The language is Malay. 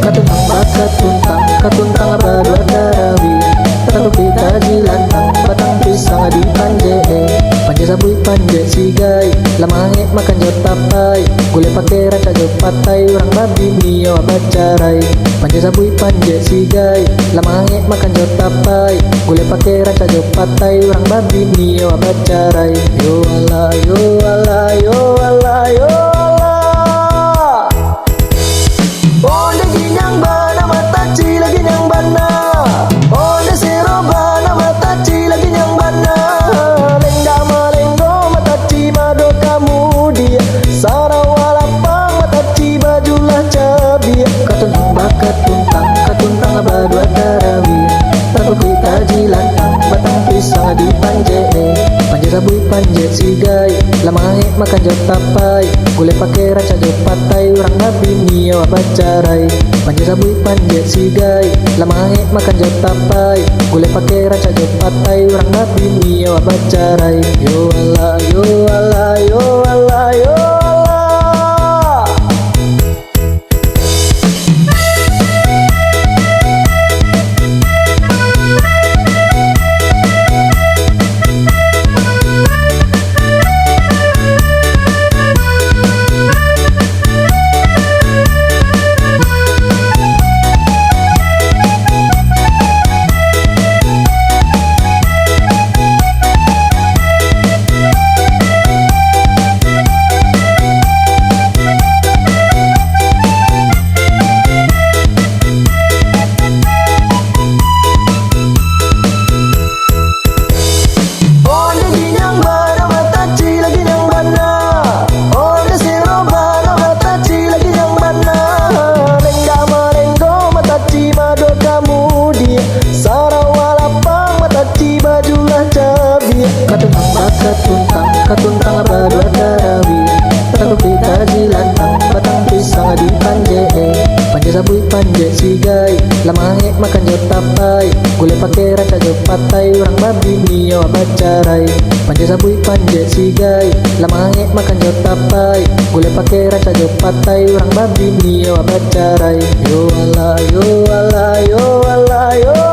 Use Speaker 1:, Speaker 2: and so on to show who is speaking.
Speaker 1: Katuntang bakatuntang, katuntang berdua darawi. Tahu kita jilantang, batang pisang di panje. Panje sabui panje sigai, lama angin makan jod tapai. Gule pakai raca jod patai, orang babi mio bacarai. Panje sabui panje sigai, lama angin makan jod tapai. Gule pakai raca jod patai, orang babi mio bacarai. Yo ala yo ala yo ala yo ala. Onde ginyang bana mataci lagi nyang bana. Onde siro bana mataci lagi nyang bana. Lengga malenggo mataci mado kamu dia. Sarawalapang mataci bajulah cabi. Katuntang bakatuntang, katuntang berdua darawi. Tahu kita jilantang, batang pisang di panje. Panje sabui panje sigai, lama angin makan jod tapai. Gule pakai raca jod patai, orang babi mio bacarai. Panje sabui panje sigai, lama angin makan jod tapai. Gule pakai raca jod patai, orang babi mio bacarai. Yo ala yo ala yo ala yo ala. Katuntang bakatuntang, katuntang berdua darawi. Tahu kita jilantang, batang pisang di panje. Panje sabui panje sigai, lama angin makan jod tapai. Gule pakai raca jod patai, orang babi mio bacarai. Panje sabui panje sigai, lama angin makan jod tapai. Gule pakai raca jod patai, orang babi mio bacarai. Yo ala yo ala yo ala yo.